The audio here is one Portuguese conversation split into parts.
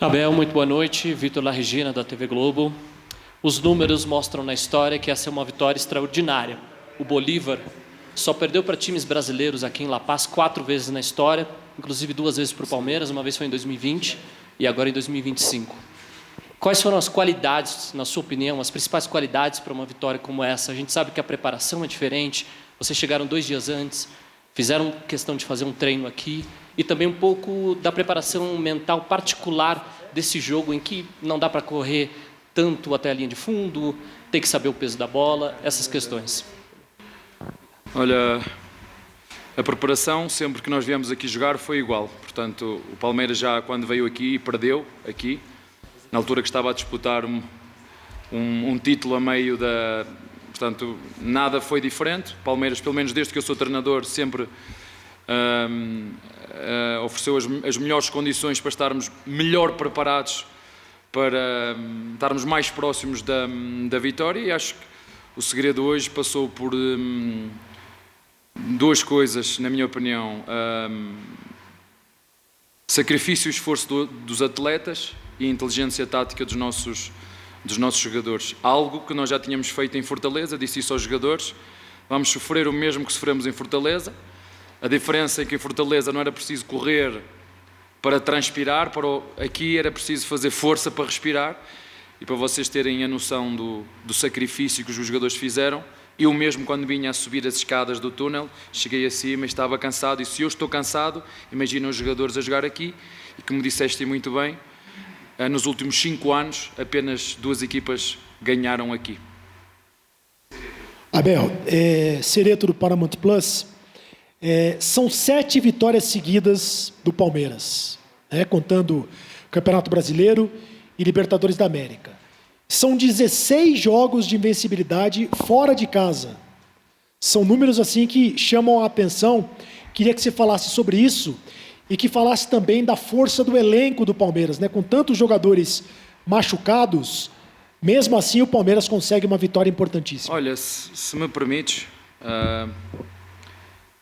Abel, muito boa noite. Vitor Larregina, da TV Globo. Os números mostram na história que essa é uma vitória extraordinária. O Bolívar só perdeu para times brasileiros aqui em La Paz 4 vezes na história, inclusive 2 vezes para o Palmeiras, uma vez foi em 2020 e agora em 2025. Quais foram as qualidades, na sua opinião, as principais qualidades para uma vitória como essa? A gente sabe que a preparação é diferente, vocês chegaram 2 dias antes, fizeram questão de fazer um treino aqui, e também um pouco da preparação mental particular desse jogo em que não dá para correr tanto até a linha de fundo, tem que saber o peso da bola, essas questões. Olha, a preparação, sempre que nós viemos aqui jogar, foi igual. Portanto, o Palmeiras já quando veio aqui, perdeu aqui, na altura que estava a disputar um título a meio da... Portanto, nada foi diferente. O Palmeiras, pelo menos desde que eu sou treinador, sempre ofereceu as melhores condições para estarmos melhor preparados, para estarmos mais próximos da vitória, e acho que o segredo hoje passou por 2 coisas, na minha opinião: sacrifício e esforço dos atletas e inteligência tática dos nossos jogadores. Algo que nós já tínhamos feito em Fortaleza, disse isso aos jogadores: vamos sofrer o mesmo que sofremos em Fortaleza. A diferença é que em Fortaleza não era preciso correr para transpirar, aqui era preciso fazer força para respirar. E para vocês terem a noção do sacrifício que os jogadores fizeram, eu mesmo, quando vinha a subir as escadas do túnel, cheguei acima e estava cansado. E se eu estou cansado, imagina os jogadores a jogar aqui. E como disseste muito bem, nos últimos 5 anos, apenas 2 equipas ganharam aqui. Abel, Cereto do Paramount Plus, são 7 vitórias seguidas do Palmeiras, contando Campeonato Brasileiro e Libertadores da América. São 16 jogos de invencibilidade fora de casa. São números assim que chamam a atenção. Queria que você falasse sobre isso e que falasse também da força do elenco do Palmeiras, com tantos jogadores machucados. Mesmo assim, o Palmeiras consegue uma vitória importantíssima. Olha, se me permites,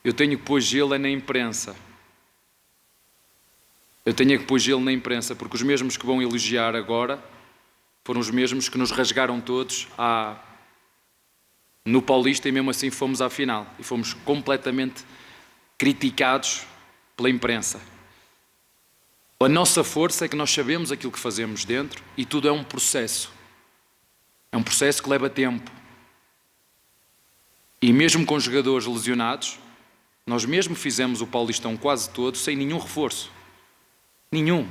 eu tenho que pôr gelo na imprensa. Eu tenho que pôr gelo na imprensa, porque os mesmos que vão elogiar agora foram os mesmos que nos rasgaram todos no Paulista, e mesmo assim fomos à final. E fomos completamente criticados pela imprensa. A nossa força é que nós sabemos aquilo que fazemos dentro, e tudo é um processo. É um processo que leva tempo. E mesmo com jogadores lesionados, nós mesmo fizemos o Paulistão quase todo sem nenhum reforço. Nenhum.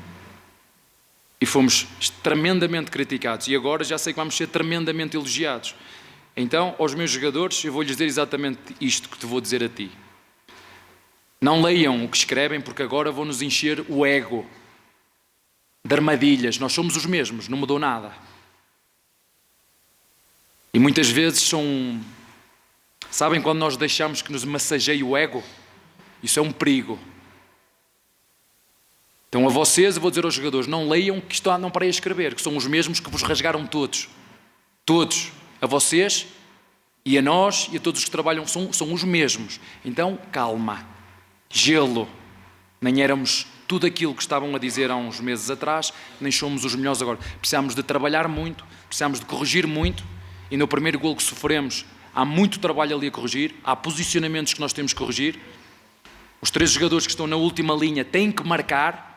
E fomos tremendamente criticados. E agora já sei que vamos ser tremendamente elogiados. Então, aos meus jogadores, eu vou-lhes dizer exatamente isto que te vou dizer a ti. Não leiam o que escrevem, porque agora vão-nos encher o ego de armadilhas. Nós somos os mesmos, não mudou nada. E muitas vezes são... Sabem quando nós deixamos que nos massageie o ego? Isso é um perigo. Então a vocês, eu vou dizer aos jogadores, não leiam que isto não parei a escrever, que são os mesmos que vos rasgaram todos. Todos. A vocês e a nós e a todos os que trabalham são os mesmos. Então, calma. Gelo. Nem éramos tudo aquilo que estavam a dizer há uns meses atrás, nem somos os melhores agora. Precisamos de trabalhar muito, precisamos de corrigir muito, e no primeiro golo que sofremos, há muito trabalho ali a corrigir, há posicionamentos que nós temos que corrigir. Os 3 jogadores que estão na última linha têm que marcar.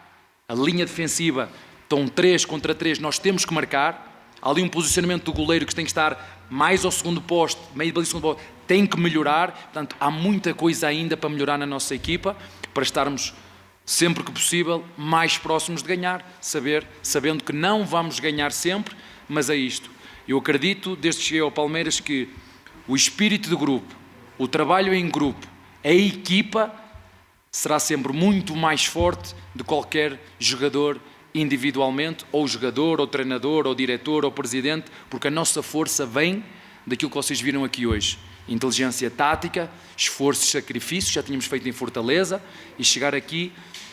A linha defensiva, estão 3 contra 3, nós temos que marcar. Há ali um posicionamento do goleiro que tem que estar mais ao segundo posto, meio de segundo posto, tem que melhorar. Portanto, há muita coisa ainda para melhorar na nossa equipa, para estarmos, sempre que possível, mais próximos de ganhar, sabendo que não vamos ganhar sempre, mas é isto. Eu acredito, desde que cheguei ao Palmeiras, que o espírito de grupo, o trabalho em grupo, a equipa será sempre muito mais forte de qualquer jogador individualmente, ou jogador, ou treinador, ou diretor, ou presidente, porque a nossa força vem daquilo que vocês viram aqui hoje. Inteligência tática, esforço e sacrifício, já tínhamos feito em Fortaleza, e chegar aqui,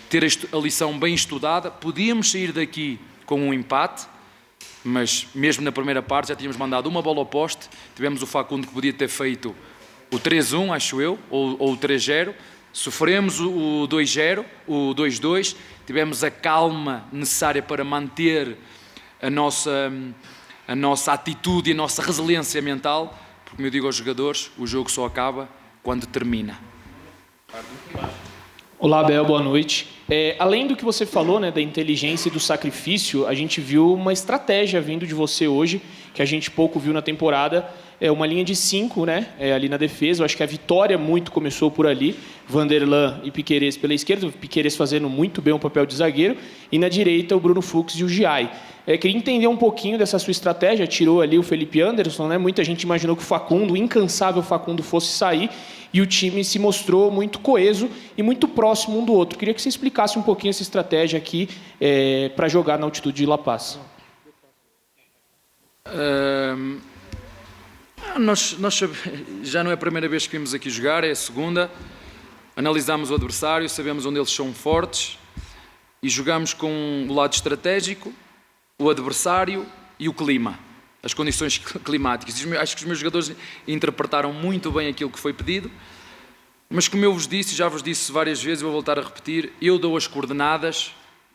ter a lição bem estudada. Podíamos sair daqui com um empate, mas mesmo na primeira parte já tínhamos mandado uma bola ao poste, tivemos o Facundo que podia ter feito o 3-1, acho eu, ou o 3-0, Sofremos o 2-0, o 2-2, tivemos a calma necessária para manter a nossa atitude e a nossa resiliência mental, porque, como eu digo aos jogadores, o jogo só acaba quando termina. Olá, Abel, boa noite. Além do que você falou, né, da inteligência e do sacrifício, a gente viu uma estratégia vindo de você hoje, que a gente pouco viu na temporada, uma linha de 5, né, ali na defesa. Eu acho que a vitória muito começou por ali, Vanderlan e Piquerez pela esquerda, o Piquerez fazendo muito bem o papel de zagueiro, e na direita o Bruno Fux e o Giai. Queria entender um pouquinho dessa sua estratégia, tirou ali o Felipe Anderson, né? Muita gente imaginou que o Facundo, o incansável Facundo, fosse sair, e o time se mostrou muito coeso e muito próximo um do outro. Queria que você explicasse um pouquinho essa estratégia aqui para jogar na altitude de La Paz. Nós já não é a primeira vez que vimos aqui jogar, é a segunda. Analisamos o adversário, sabemos onde eles são fortes e jogamos com o lado estratégico, o adversário e o clima, as condições climáticas. Acho que os meus jogadores interpretaram muito bem aquilo que foi pedido, mas como eu vos disse, já vos disse várias vezes, vou voltar a repetir, eu dou as coordenadas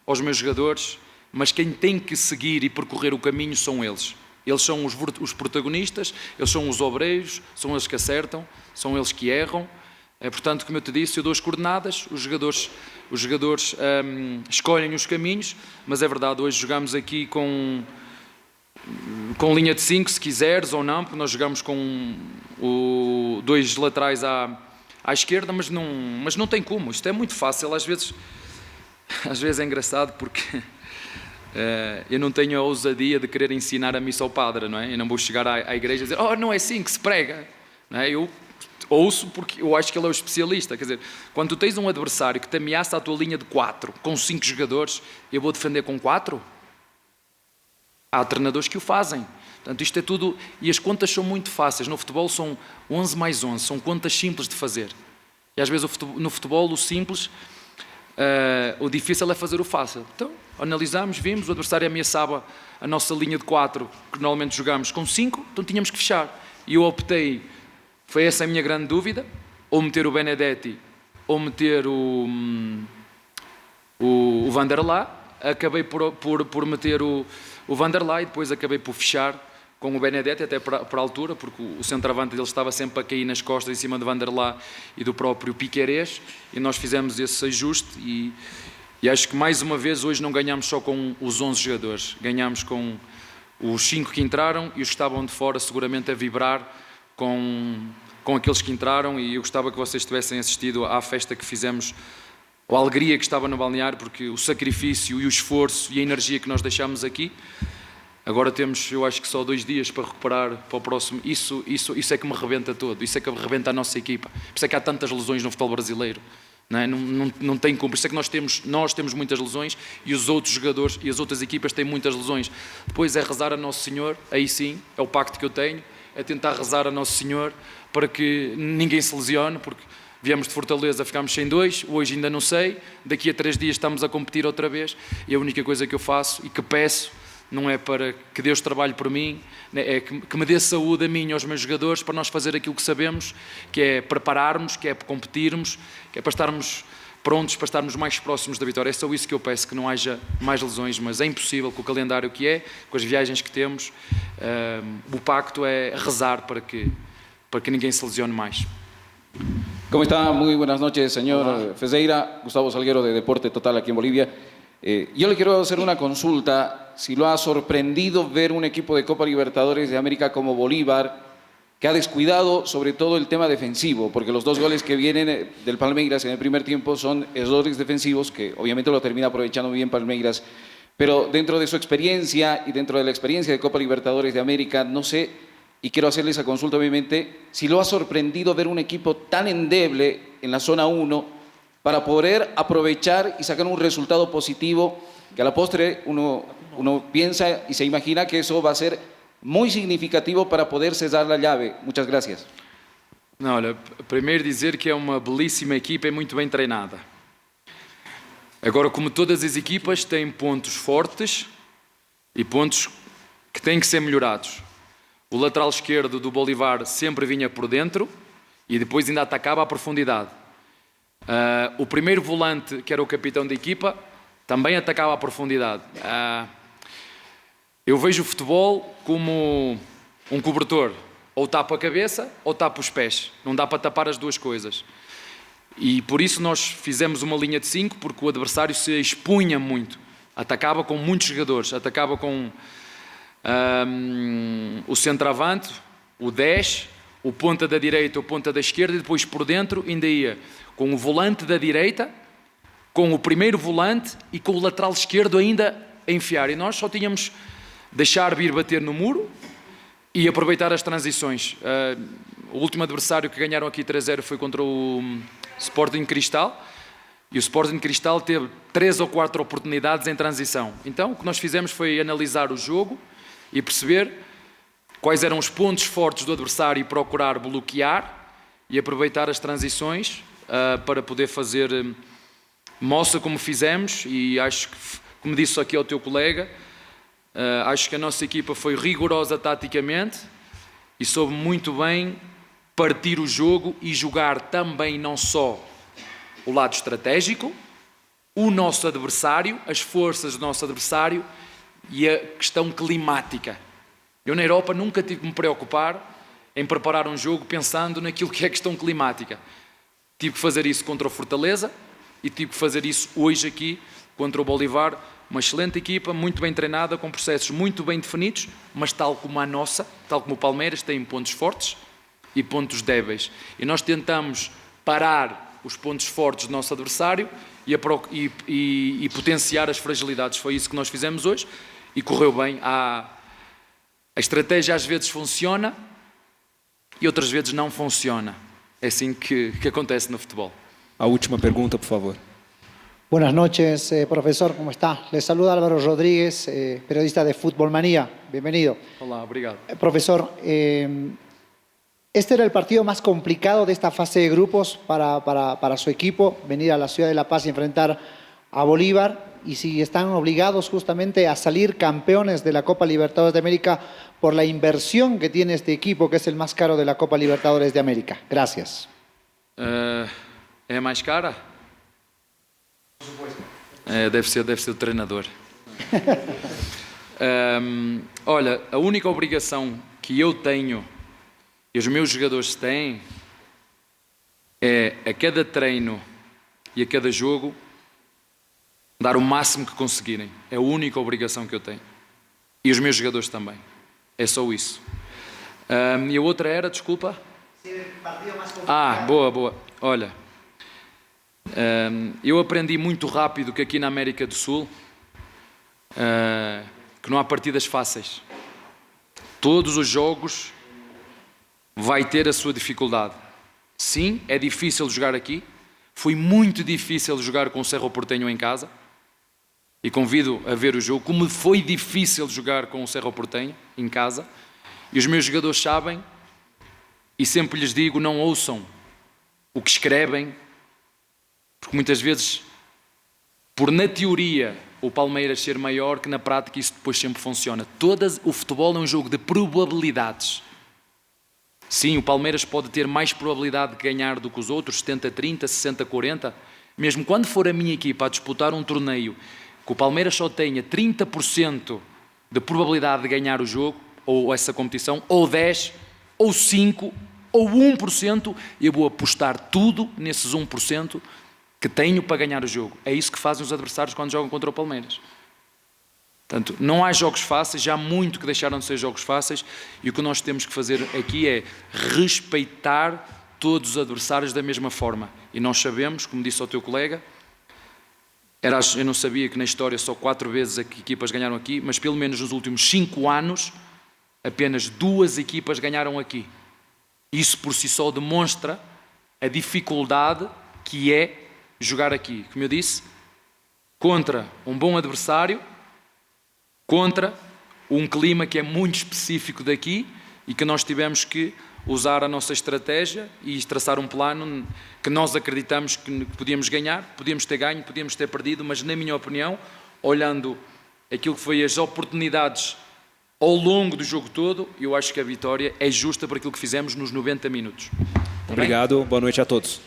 aos meus jogadores, mas quem tem que seguir e percorrer o caminho são eles. Eles são os protagonistas, eles são os obreiros, são eles que acertam, são eles que erram. Portanto, como eu te disse, eu dou as coordenadas, os jogadores escolhem os caminhos, mas é verdade, hoje jogamos aqui com linha de 5, se quiseres ou não, porque nós jogamos com dois laterais à esquerda, mas não tem como, isto é muito fácil, às vezes é engraçado porque eu não tenho a ousadia de querer ensinar a missa ao padre, não é? Eu não vou chegar à igreja e dizer, não é assim que se prega, não é? Eu ouço porque eu acho que ele é o especialista, quer dizer, quando tu tens um adversário que te ameaça a tua linha de 4, com 5 jogadores, eu vou defender com 4? Há treinadores que o fazem. Portanto, isto é tudo, e as contas são muito fáceis, no futebol são 11 mais 11, são contas simples de fazer. E às vezes no futebol o simples, o difícil é fazer o fácil. Então, analisamos, vimos, o adversário ameaçava a nossa linha de 4, que normalmente jogamos com 5, então tínhamos que fechar. E eu optei, foi essa a minha grande dúvida, ou meter o Benedetti, ou meter o Vanderlá. Acabei por meter o Vanderlá e depois acabei por fechar com o Benedetti, até para a altura, porque o centroavante dele estava sempre a cair nas costas em cima de Vanderlá e do próprio Piquerez, e nós fizemos esse ajuste e acho que mais uma vez hoje não ganhamos só com os 11 jogadores, ganhamos com os 5 que entraram e os que estavam de fora seguramente a vibrar com aqueles que entraram, e eu gostava que vocês tivessem assistido à festa que fizemos, a alegria que estava no balneário, porque o sacrifício e o esforço e a energia que nós deixámos aqui, agora temos, eu acho que só 2 dias para recuperar para o próximo, isso é que me rebenta todo, isso é que me rebenta a nossa equipa, por isso é que há tantas lesões no futebol brasileiro, não é? Não tem como, por isso é que nós temos muitas lesões e os outros jogadores e as outras equipas têm muitas lesões. Depois é rezar a Nosso Senhor, aí sim, é o pacto que eu tenho, é tentar rezar a Nosso Senhor para que ninguém se lesione, porque viemos de Fortaleza, ficámos sem 2, hoje ainda não sei, daqui a 3 dias estamos a competir outra vez, e a única coisa que eu faço e que peço, não é para que Deus trabalhe por mim, é que me dê saúde a mim e aos meus jogadores para nós fazer aquilo que sabemos, que é prepararmos, que é competirmos, que é para estarmos prontos, para estarmos mais próximos da vitória. É só isso que eu peço, que não haja mais lesões, mas é impossível com o calendário que é, com as viagens que temos, o pacto é rezar para que ninguém se lesione mais. ¿Cómo está? Muy buenas noches, señor Ferreira. Gustavo Salguero, de Deporte Total, aquí en Bolivia. Yo le quiero hacer una consulta. Si lo ha sorprendido ver un equipo de Copa Libertadores de América como Bolívar, que ha descuidado sobre todo el tema defensivo, porque los 2 goles que vienen del Palmeiras en el primer tiempo son errores defensivos, que obviamente lo termina aprovechando bien Palmeiras, pero dentro de su experiencia y dentro de la experiencia de Copa Libertadores de América, no sé, y quiero hacerle esa consulta obviamente, si lo ha sorprendido ver un equipo tan endeble en la zona 1 para poder aprovechar y sacar un resultado positivo, que a la postre uno piensa y se imagina que eso va a ser muy significativo para poder cesar la llave. Muchas gracias. Não, olha, primeiro dizer que é uma belíssima equipa e muito bem treinada. Agora, como todas as equipas, têm pontos fortes e pontos que têm que ser melhorados. O lateral esquerdo do Bolívar sempre vinha por dentro e depois ainda atacava à profundidade. O primeiro volante, que era o capitão da equipa, também atacava a profundidade. Eu vejo o futebol como um cobertor. Ou tapa a cabeça ou tapa os pés. Não dá para tapar as duas coisas. E por isso nós fizemos uma linha de 5, porque o adversário se expunha muito. Atacava com muitos jogadores. Atacava com o centroavante, o 10, o ponta da direita, o ponta da esquerda, e depois por dentro ainda ia com o volante da direita, com o primeiro volante e com o lateral esquerdo ainda a enfiar. E nós só tínhamos deixar vir bater no muro e aproveitar as transições. O último adversário que ganharam aqui 3-0 foi contra o Sporting Cristal, e o Sporting Cristal teve 3 ou 4 oportunidades em transição. Então o que nós fizemos foi analisar o jogo e perceber quais eram os pontos fortes do adversário e procurar bloquear e aproveitar as transições para poder fazer moça como fizemos. E acho que, como disse aqui ao teu colega, acho que a nossa equipa foi rigorosa taticamente e soube muito bem partir o jogo e jogar também não só o lado estratégico, o nosso adversário, as forças do nosso adversário e a questão climática. Eu na Europa nunca tive que me preocupar em preparar um jogo pensando naquilo que é questão climática. Tive que fazer isso contra o Fortaleza e tive que fazer isso hoje aqui contra o Bolívar. Uma excelente equipa, muito bem treinada, com processos muito bem definidos, mas tal como a nossa, tal como o Palmeiras, tem pontos fortes e pontos débeis. E nós tentamos parar os pontos fortes do nosso adversário e potenciar as fragilidades. Foi isso que nós fizemos hoje e correu bem. A estratégia às vezes funciona e outras vezes não funciona. É assim que acontece no futebol. A última pergunta, por favor. Buenas noches, profesor, ¿cómo está? Le saluda Álvaro Rodríguez, periodista de Fútbol Manía. Bienvenido. Hola, obrigado. Profesor, este era el partido más complicado de esta fase de grupos para su equipo, venir a la ciudad de La Paz y enfrentar a Bolívar, y si están obligados justamente a salir campeones de la Copa Libertadores de América por la inversión que tiene este equipo, que es el más caro de la Copa Libertadores de América. Gracias. É mais cara? Deve ser o treinador. Olha, a única obrigação que eu tenho e os meus jogadores têm é a cada treino e a cada jogo dar o máximo que conseguirem. É a única obrigação que eu tenho. E os meus jogadores também. É só isso. E a outra era, desculpa? Boa. Olha, eu aprendi muito rápido que aqui na América do Sul que não há partidas fáceis. Todos os jogos vai ter a sua dificuldade. Sim, é difícil jogar aqui. Foi muito difícil jogar com o Cerro Porteño em casa. E convido a ver o jogo, como foi difícil jogar com o Cerro Porteño em casa. E os meus jogadores sabem, e sempre lhes digo, não ouçam o que escrevem, porque muitas vezes, por na teoria, o Palmeiras ser maior, que na prática isso depois sempre funciona. O futebol é um jogo de probabilidades. Sim, o Palmeiras pode ter mais probabilidade de ganhar do que os outros, 70-30, 60-40. Mesmo quando for a minha equipa a disputar um torneio, que o Palmeiras só tenha 30% de probabilidade de ganhar o jogo, ou essa competição, ou 10%, ou 5%, ou 1%, eu vou apostar tudo nesses 1% que tenho para ganhar o jogo. É isso que fazem os adversários quando jogam contra o Palmeiras. Portanto, não há jogos fáceis, já há muito que deixaram de ser jogos fáceis, e o que nós temos que fazer aqui é respeitar todos os adversários da mesma forma. E nós sabemos, como disse ao teu colega, eu não sabia que na história só 4 vezes as equipas ganharam aqui, mas pelo menos nos últimos 5 anos apenas 2 equipas ganharam aqui. Isso por si só demonstra a dificuldade que é jogar aqui. Como eu disse, contra um bom adversário, contra um clima que é muito específico daqui e que nós tivemos que usar a nossa estratégia e traçar um plano que nós acreditamos que podíamos ganhar, podíamos ter ganho, podíamos ter perdido, mas na minha opinião, olhando aquilo que foi as oportunidades ao longo do jogo todo, eu acho que a vitória é justa por aquilo que fizemos nos 90 minutos. Obrigado, boa noite a todos.